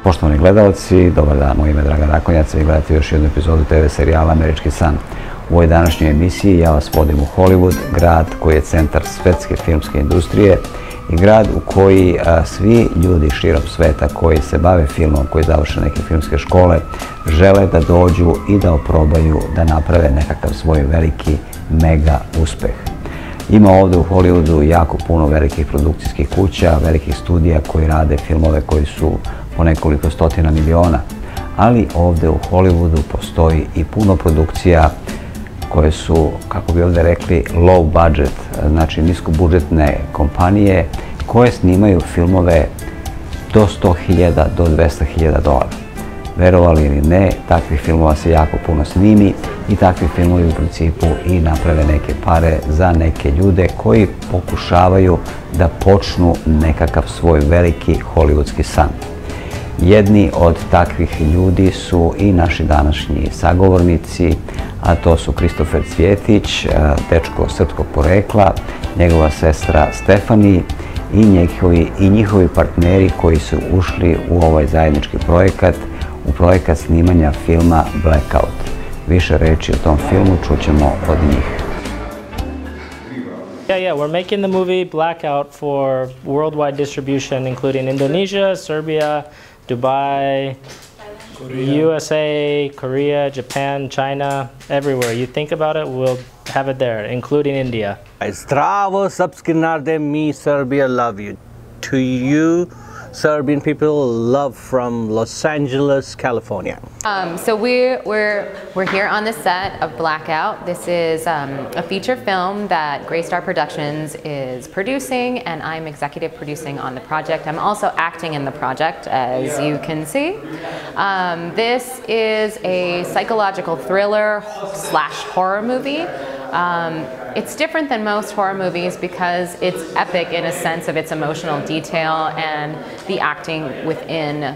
Poštovani gledalci, dobar dan, moje ime je Dragan Rakonjac, vi gledate još jednu epizodu TV serijala Američki san. U ovoj današnjoj emisiji ja vas vodim u Hollywood, grad koji je centar svetske filmske industrije i grad u koji svi ljudi širom sveta koji se bave filmom, koji završe neke filmske škole, žele da dođu i da oprobaju da naprave nekakav svoj veliki mega uspeh. Ima ovdje u Hollywoodu jako puno velikih produkcijskih kuća, velikih studija koji rade filmove koji su po nekoliko stotina miliona, ali ovdje u Hollywoodu postoji i puno produkcija koje su, kako bi ovdje rekli, low budget, znači niskobudžetne kompanije koje snimaju filmove do 100.000 do 200.000 dolara. Verovali ili ne, takvih filmova se jako puno snimi i takvi filmovi u principu i naprave neke pare za neke ljude koji pokušavaju da počnu nekakav svoj veliki hollywoodski san. Jedni od takvih ljudi su i naši današnji sagovornici, a to su Kristofer Cvjetić, dečko srpskog porekla, njegova sestra Stefani i njihovi partneri koji su ušli u ovaj zajednički projekat, u projekat snimanja filma Blackout. Više reči o tom filmu čućemo od njih. Yeah, we're making the movie Blackout for worldwide distribution, including Indonesia, Serbia, Dubai, USA, Korea, Japan, China, everywhere. You think about it, we'll have it there, including India. Zdravo, srpski narode, mi Serbia love you. To you, Serbian people, love from Los Angeles, California. So we're here on the set of Blackout. This is a feature film that Greystar Productions is producing, and I'm executive producing on the project. I'm also acting in the project, as you can see. This is a psychological thriller / horror movie. It's different than most horror movies because it's epic in a sense of its emotional detail and the acting within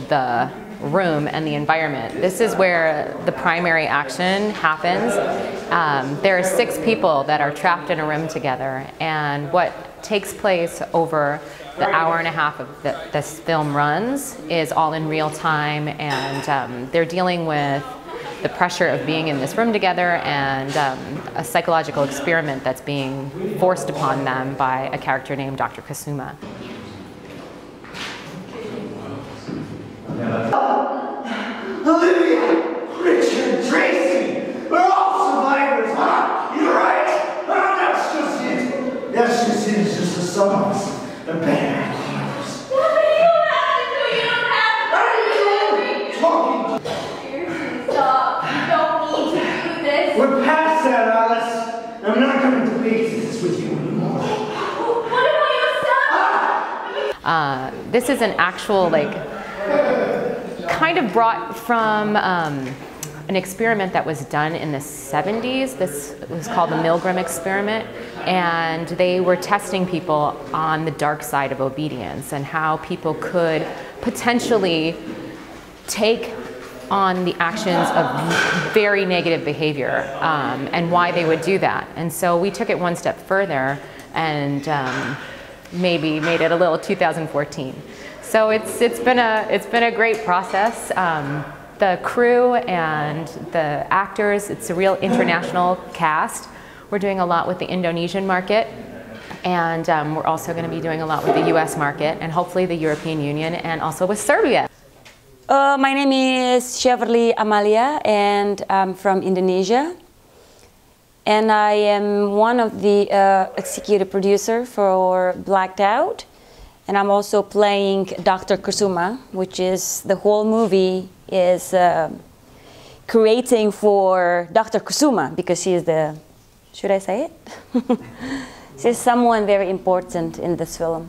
the room and the environment. This is where the primary action happens. There are 6 people that are trapped in a room together, and what takes place over the hour and a half of this film runs is all in real time, and they're dealing with the pressure of being in this room together and a psychological experiment that's being forced upon them by a character named Dr. Kasuma. Olivia, Richard, Tracy, we're all survivors, huh? You're right. Oh, that's just it. That's just it. It's just the sum of us. The bad hearts. What do you have to do? You don't have to. What are you doing? Talking. Seriously, stop. You don't need to do this. We're past that, Alice. I'm not going to debate this with you anymore. What about your son? This is an actual, kind of brought from an experiment that was done in the 70s. This was called the Milgram experiment, and they were testing people on the dark side of obedience and how people could potentially take on the actions of very negative behavior and why they would do that. And so we took it one step further and maybe made it a little 2014. So it's been a great process. The crew and the actors, it's a real international cast. We're doing a lot with the Indonesian market, and we're also going to be doing a lot with the US market and hopefully the European Union and also with Serbia. My name is Cheverly Amalia, and I'm from Indonesia. And I am one of the executive producer for Blacked Out. And I'm also playing Dr. Kusuma, which is the whole movie is creating for Dr. Kusuma because she is the, should I say it? She's someone very important in this film.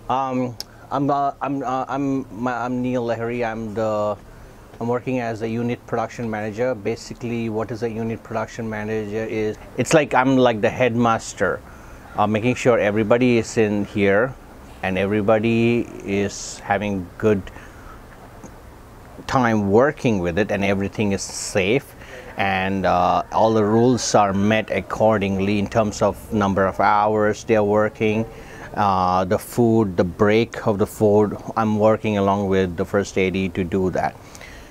I'm Neil Lahiri. I'm working as a unit production manager. Basically, what is a unit production manager is, it's like I'm like the headmaster, making sure everybody is in here and everybody is having good time working with it and everything is safe and all the rules are met accordingly in terms of number of hours they're working, the food, the break of the food. I'm working along with the first AD to do that,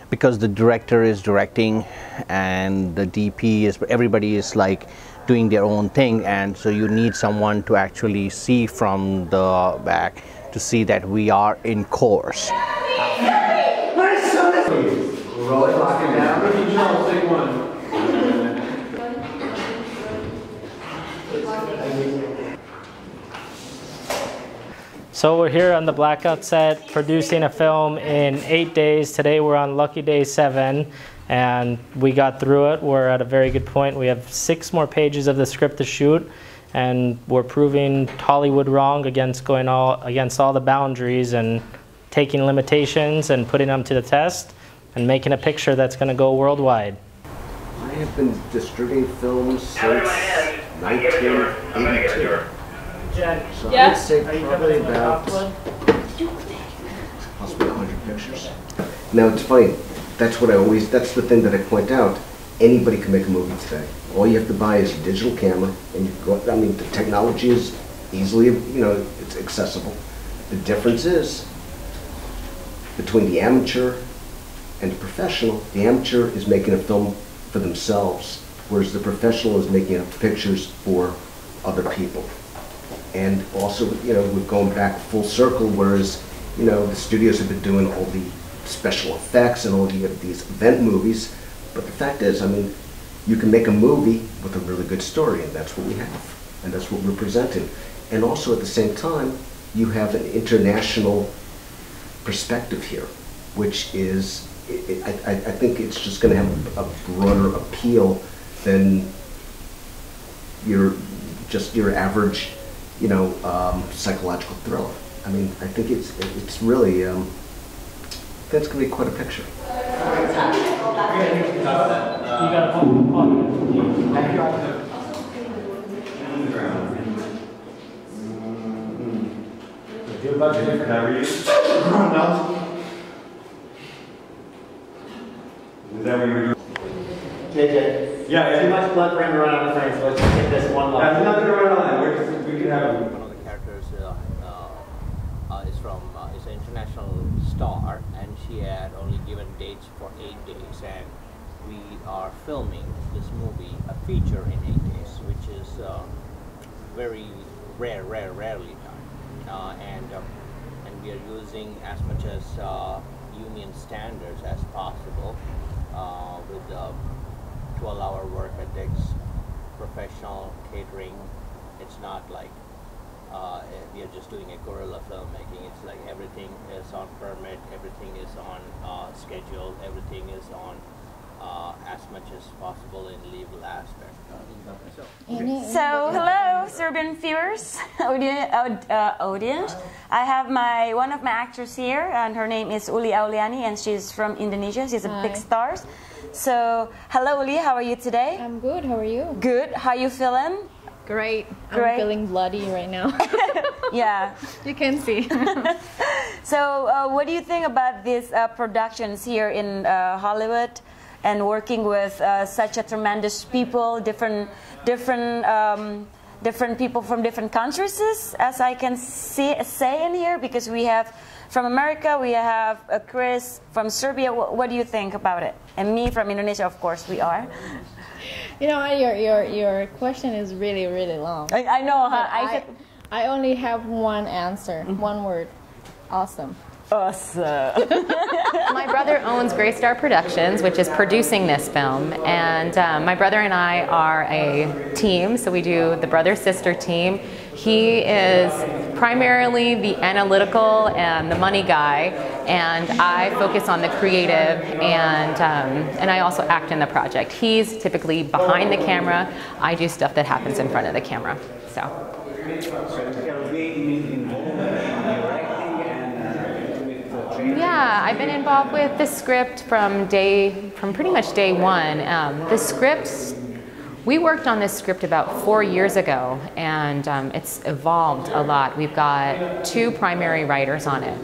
because the director is directing and the DP is, everybody is like doing their own thing, and so you need someone to actually see from the back to see that we are in course. Roll it, lock it down. Ricky Charles, take one. So we're here on the Blackout set producing a film in 8 days. Today we're on lucky day 7 and we got through it. We're at a very good point. We have 6 more pages of the script to shoot and we're proving Hollywood wrong against all the boundaries and taking limitations and putting them to the test and making a picture that's going to go worldwide. I have been distributing films since 1982. So I would say probably about possibly 100 pictures. Now it's funny, that's the thing that I point out. Anybody can make a movie today. All you have to buy is a digital camera, and you go. I mean, the technology is easily, it's accessible. The difference is between the amateur and the professional. The amateur is making a film for themselves, whereas the professional is making pictures for other people. And also, we're going back full circle, whereas, the studios have been doing all the special effects and all these event movies. But the fact is, I mean, you can make a movie with a really good story, and that's what we have. And that's what we're presenting. And also, at the same time, you have an international perspective here, which is, I think it's just going to have a broader appeal than your average psychological thriller. I mean, I think it's really, that's going to be quite a picture. Do a bunch of different areas. Is that what you were doing? JJ. Yeah. Too much blood running around the frame, so let's just get this one level. There's nothing around on that. We can have One of the characters is an international star, and she had only given dates for 8 days, and we are filming this movie, a feature in 8 days, which is very rarely done, and we are using as much as union standards as possible with 12-hour work ethics, professional catering. It's not like we are just doing a guerrilla filmmaking. It's like everything is on permit, everything is on schedule, everything is on as much as possible in legal aspect. So hello, Serbian viewers, audience. I have one of my actors here, and her name is Uli Auliani, and she's from Indonesia. She's a big star. So hello, Uli. How are you today? I'm good. How are you? Good. How you feeling? Great. Great. I'm feeling bloody right now. Yeah. You can see. So what do you think about these productions here in Hollywood, and working with such a tremendous people, different people from different countries, as I can say in here, because we have from America, we have Chris from Serbia. What do you think about it? And me from Indonesia, of course, we are. You know, your question is really long. I know. I only have one answer, one word: awesome. Awesome. My brother owns Greystar Productions, which is producing this film, and my brother and I are a team, so we do the brother-sister team. He is primarily the analytical and the money guy, and I focus on the creative, and I also act in the project. He's typically behind the camera. I do stuff that happens in front of the camera. So. Yeah, I've been involved with the script from pretty much day one. The script, we worked on this script about 4 years ago, and it's evolved a lot. We've got 2 primary writers on it.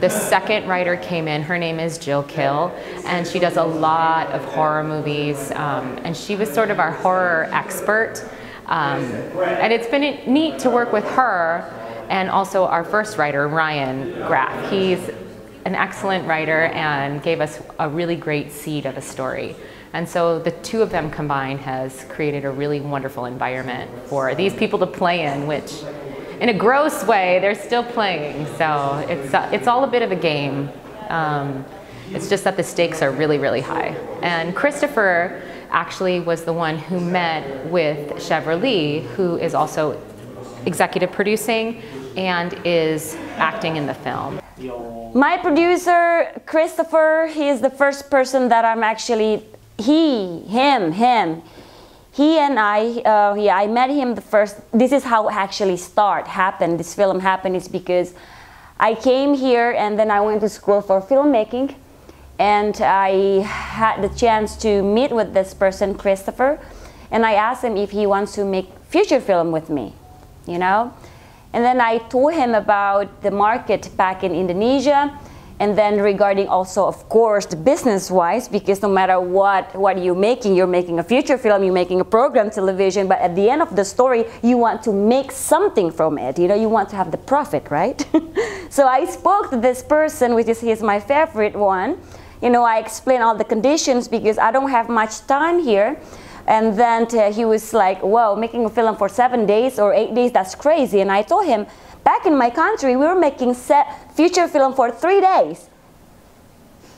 The second writer came in, her name is Jill Kill, and she does a lot of horror movies, and she was sort of our horror expert. And it's been neat to work with her and also our first writer, Ryan Graff. He's an excellent writer and gave us a really great seed of a story. And so the two of them combined has created a really wonderful environment for these people to play in, which in a gross way, they're still playing. So it's all a bit of a game. It's just that the stakes are really, really high. And Christopher actually was the one who met with Chevrolet, who is also executive producing and is acting in the film. My producer, Christopher, he is the first person that I'm actually, he and I met him the first, this is how actually happened, this film happened is because I came here and then I went to school for filmmaking and I had the chance to meet with this person, Christopher, and I asked him if he wants to make feature film with me, you know? And then I told him about the market back in Indonesia, and then regarding also, of course, the business-wise, because no matter what you're making a feature film, you're making a program television, but at the end of the story, you want to make something from it. You know, you want to have the profit, right? So I spoke to this person, which is he's my favorite one. You know, I explained all the conditions because I don't have much time here. And then he was like, whoa, making a film for 7 days or 8 days, that's crazy. And I told him, back in my country, we were making feature film for 3 days.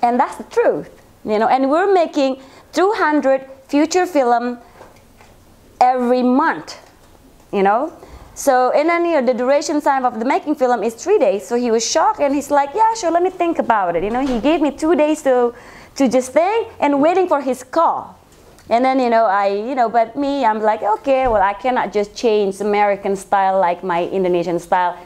And that's the truth, you know. And we're making 200 feature film every month, you know. So, and then, you know, the duration time of the making film is 3 days. So he was shocked and he's like, yeah, sure, let me think about it. You know, he gave me 2 days to just think and waiting for his call. And then, you know, but me, I'm like, okay, well, I cannot just change American style like my Indonesian style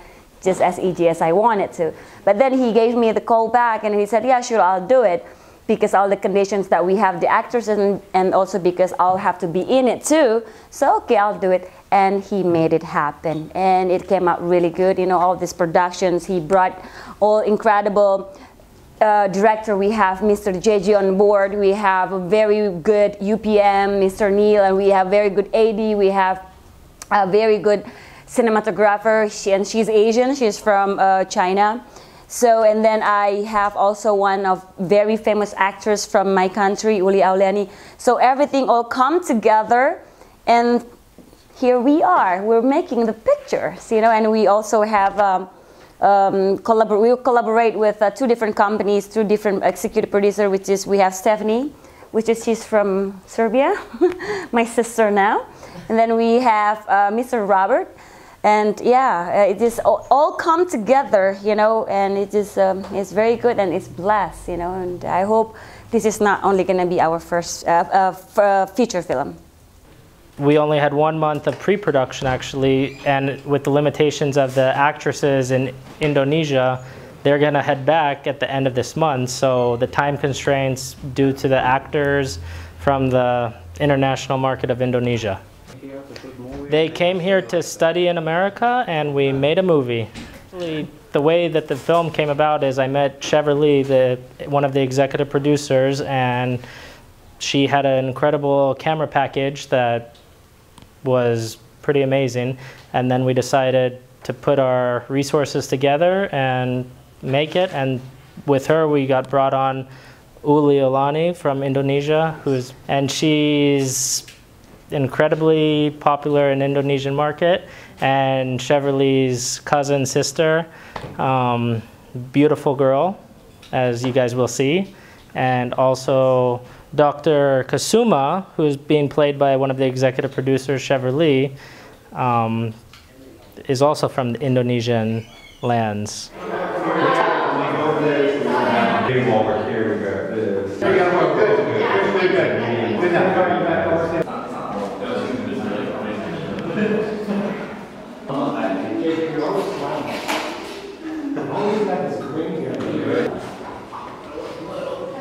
just as easy as I wanted to. But then he gave me the call back and he said, yeah, sure, I'll do it. Because all the conditions that we have the actors in, and also because I'll have to be in it too. So, okay, I'll do it. And he made it happen. And it came out really good. You know, all these productions, he brought all incredible director. We have Mr. JJ on board. We have a very good UPM, Mr. Neil, and we have very good AD. We have a very good cinematographer, and she's Asian. She's from China. So, and then I have also one of very famous actors from my country, Uli Auliani. So everything all come together, and here we are. We're making the pictures, you know, and we also have we collaborate with 2 different companies, 2 different executive producer, which is we have Stephanie, which is she's from Serbia, my sister now, and then we have Mr. Robert, and yeah, it is all come together, you know, and it is it's very good and it's blessed, you know, and I hope this is not only going to be our first feature film. We only had 1 month of pre-production actually, and with the limitations of the actresses in Indonesia, they're gonna head back at the end of this month. So the time constraints due to the actors from the international market of Indonesia. They came here to study in America and we made a movie. The way that the film came about is I met Chevrolet, one of the executive producers, and she had an incredible camera package that was pretty amazing, and then we decided to put our resources together and make it, and with her we got brought on Uli Auliani from Indonesia, and she's incredibly popular in Indonesian market, and Chevrolet's cousin sister, beautiful girl, as you guys will see, and also Dr. Kasuma, who is being played by one of the executive producers, Chevrolet, is also from the Indonesian lands.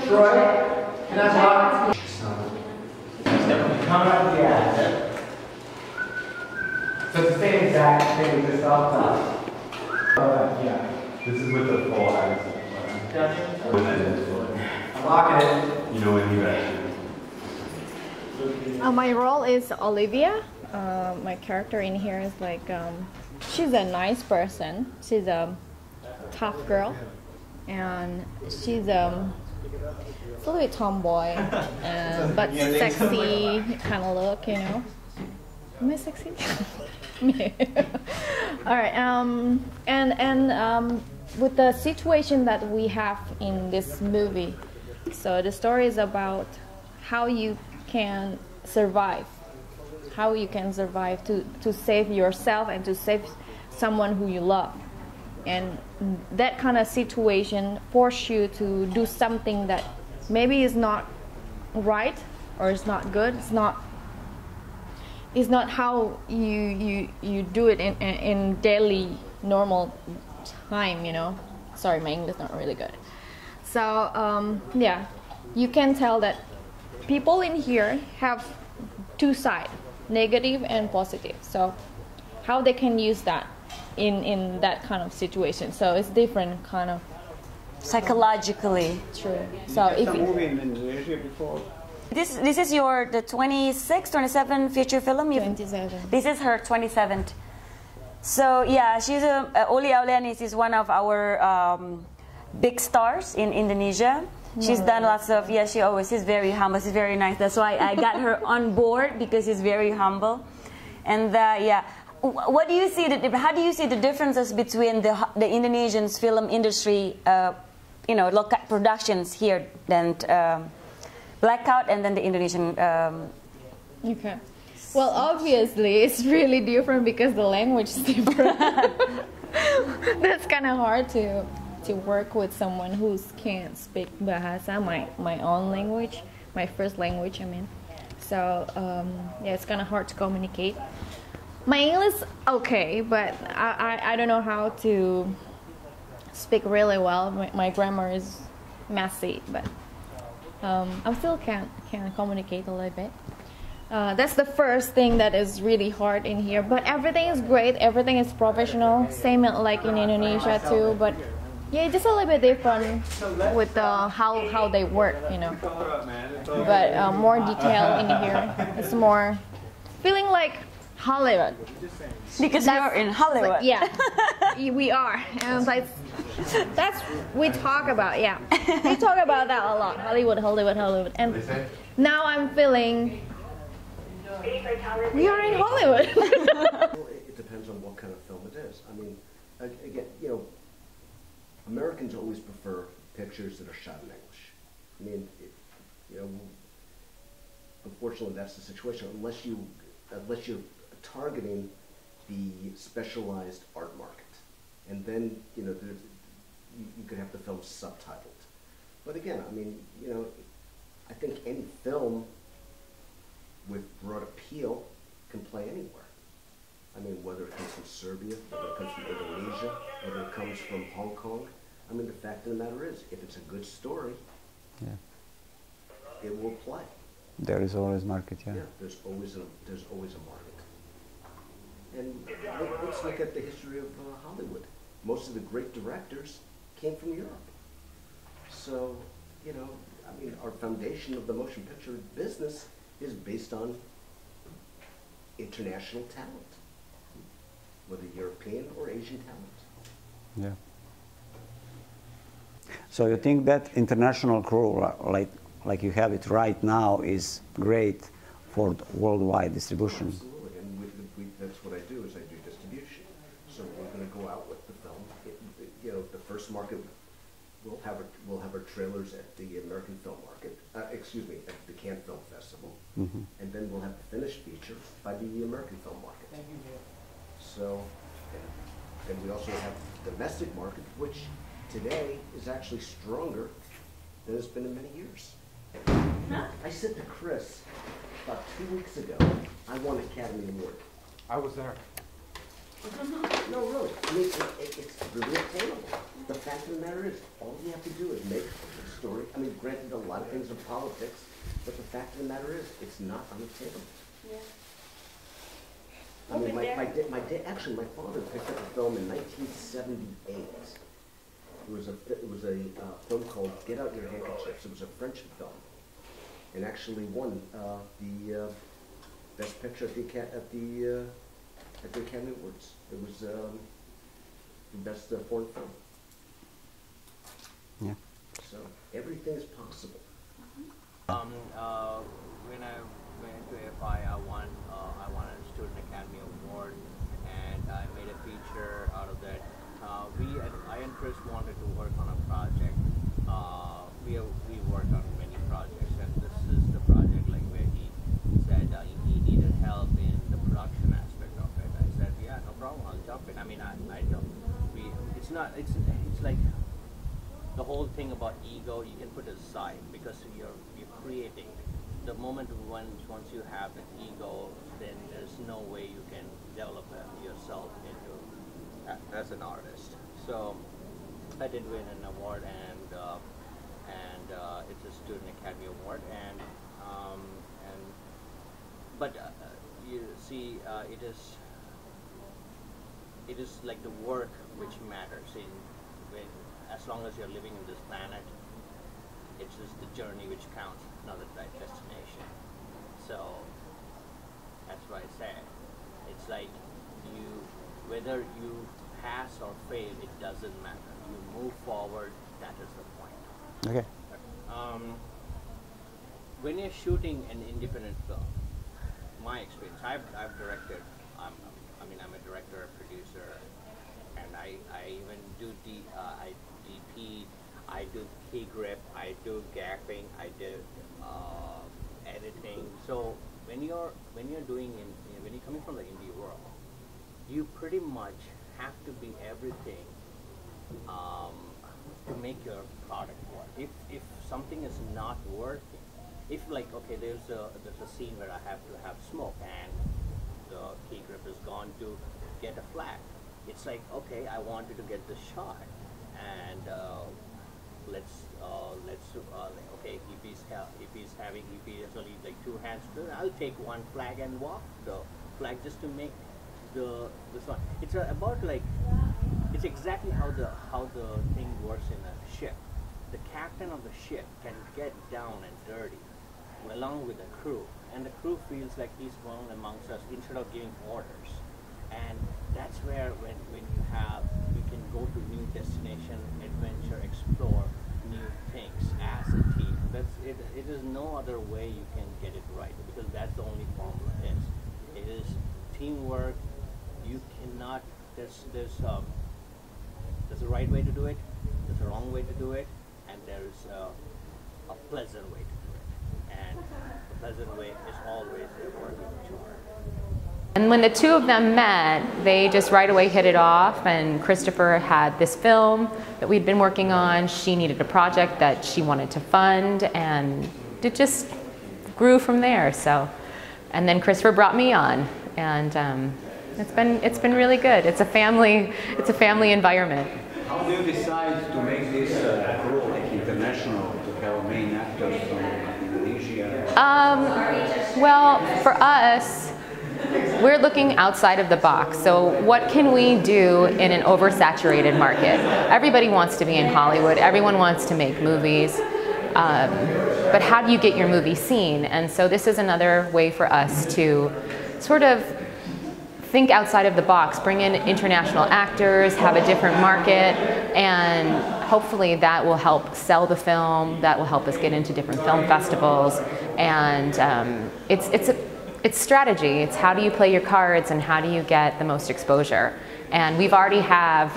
Troy, can I talk? Come up the ad. So it's the same exact thing with the cell phone. Yeah. This is with the full eyes. I'm locking it. You know when you actually. My role is Olivia. my character in here is like she's a nice person. She's a tough girl, and she's a little bit tomboy, but sexy kind of look, you know. Am I sexy? All right. With the situation that we have in this movie, so the story is about how you can survive, to save yourself and to save someone who you love, and that kind of situation force you to do something that maybe is not right or is not good. It's not how you do it in daily normal time, you know. Sorry, my English is not really good. So yeah, you can tell that people in here have two sides, negative and positive. So how they can use that in that kind of situation. So it's different kind of Psychologically. true. So if movie in Indonesia before. This is your the 26th, 27th feature film. 27. This is her 27th. So yeah, she's Oli Aulianis is one of our big stars in Indonesia. She's done lots of she's very humble. She's very nice. That's why I got her on board, because she's very humble. And what do you see? How do you see the differences between the Indonesian film industry, local productions here, and Blackout, and then the Indonesian? Okay. Well, obviously, it's really different because the language is different. That's kind of hard to work with someone who can't speak Bahasa, my own language, my first language, I mean. So, it's kind of hard to communicate. My English, okay, but I don't know how to speak really well. My grammar is messy, but I still can communicate a little bit. That's the first thing that is really hard in here, but everything is great. Everything is professional, same like in Indonesia too. But yeah, just a little bit different with how they work, you know. But more detail in here. It's more feeling like Hollywood. Because you're in Hollywood. Yeah, we are, and that's we talk about. Yeah, we talk about that a lot. Hollywood, and now I'm feeling. We are in Hollywood. It depends on what kind of film it is. I mean, again, Americans always prefer pictures that are shot in English. I mean, unfortunately, that's the situation. Unless you're targeting the specialized art market, and then you could have the film subtitled. But again, I mean, I think any film with broad appeal can play anywhere. I mean, whether it comes from Serbia, whether it comes from Indonesia, whether it comes from Hong Kong. I mean, the fact of the matter is, if it's a good story, it will play. There is always market, Yeah, there's always a market. And let's look at the history of Hollywood. Most of the great directors came from Europe. So, I mean, our foundation of the motion picture business is based on international talent, whether European or Asian talent. Yeah. So you think that international crew, like you have it right now, is great for worldwide distribution? Absolutely, and that's what I do, is I do distribution. So we're going to go out with the film. The first market, we'll have our trailers at the American Film Market, at the Cannes Film Festival, and then we'll have the finished feature by the American Film Market. Thank you. So, and we also have the domestic market, which today is actually stronger than it's been in many years. I said to Chris about 2 weeks ago, I won an Academy Award. I was there. No, really. I mean, it's really attainable. The fact of the matter is, all you have to do is make a story. I mean, granted, a lot of things are politics, but the fact of the matter is, it's not unattainable. Yeah. I mean, actually, my father picked up a film in 1978. It was a film called Get Out Your Handkerchiefs. It was a French film, and actually won the Best Picture at the Academy Awards. It was the best foreign film. Yeah. So everything is possible. When I went to AFI, I won a Student Academy Award, and I made a feature out of that. I and Chris wanted to work on a project. We worked on many projects, and this is the project like where he said he needed help in the production aspect of it. I said, yeah, no problem, I'll jump in. I mean, I don't. It's like the whole thing about ego. You can put it aside because you're creating. The moment once you have an ego, then there's no way you can develop yourself into as an artist. So I did win an award, and it's a Student Academy Award, but you see, it is like the work which matters. As long as you're living in this planet, it's just the journey which counts, not the destination. So that's why I say it's like whether you pass or fail, it doesn't matter. You move forward. That is the point. Okay. When you're shooting an independent film, my experience, I've directed. I'm a director, a producer, and I even do I DP. I do key grip, I do gapping, I do editing. So when you're coming from the indie world, you pretty much have to be everything to make your product work. If something is not working, if like there's a scene where I have to have smoke and the key grip is gone to get a flag, it's like okay, I wanted to get the shot, and okay, if he's only like two hands, I'll take one flag and walk the flag just to make the song. It's about like, it's exactly how the thing works in a ship. The captain of the ship can get down and dirty along with the crew, and the crew feels like he's one amongst us instead of giving orders. And that's where when you can go to new destination, adventure, explore new things as a team. It is no other way you can get it right, because that's the only formula is. It is teamwork. You cannot, there's a right way to do it, there's a wrong way to do it, and there's a pleasant way to do it. And the pleasant way is always a working tour. And when the two of them met, they just right away hit it off, and Christopher had this film that we'd been working on. She needed a project that she wanted to fund, and it just grew from there. So, and then Christopher brought me on, and it's been really good. It's a family environment. How do you decide to make this crew like international, to have main actors from Indonesia? Well, for us, we're looking outside of the box. So what can we do in an oversaturated market? Everybody wants to be in Hollywood. Everyone wants to make movies. But how do you get your movie seen? And so this is another way for us to sort of think outside of the box, bring in international actors, have a different market, and hopefully that will help sell the film, that will help us get into different film festivals. And it's strategy. It's how do you play your cards and how do you get the most exposure. And we've already have,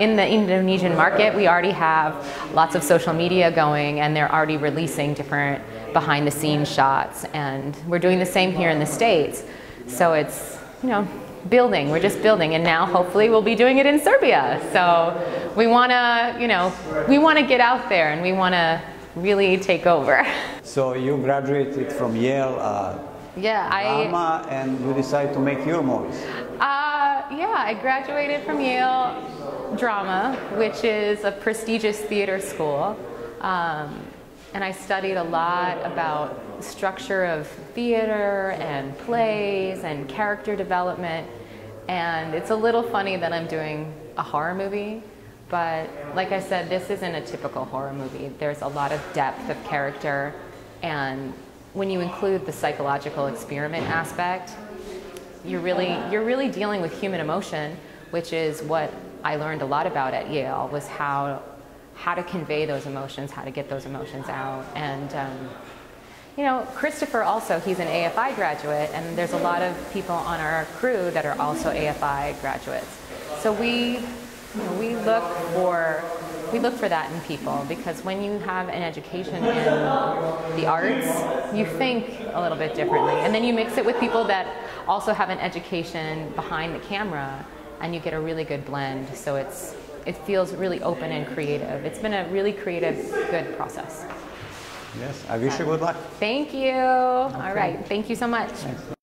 in the Indonesian market, we already have lots of social media going, and they're already releasing different behind the scenes shots. And we're doing the same here in the States. So it's, building. We're just building. And now hopefully we'll be doing it in Serbia. So we want to, we want to get out there and we want to really take over. So you graduated from Yale drama, and you decided to make your movies. Yeah, I graduated from Yale drama, which is a prestigious theater school. And I studied a lot about the structure of theater and plays and character development. And it's a little funny that I'm doing a horror movie, but like I said, this isn't a typical horror movie. There's a lot of depth of character, and when you include the psychological experiment aspect, you're really dealing with human emotion, which is what I learned a lot about at Yale, was how to convey those emotions, how to get those emotions out. And you know, Christopher also, he's an AFI graduate, and there's a lot of people on our crew that are also AFI graduates. So we look for that in people, because when you have an education in the arts, you think a little bit differently. And then you mix it with people that also have an education behind the camera, and you get a really good blend. So it feels really open and creative. It's been a really creative, good process. Yes, I wish you good luck. Thank you. Okay. All right, thank you so much. Thanks.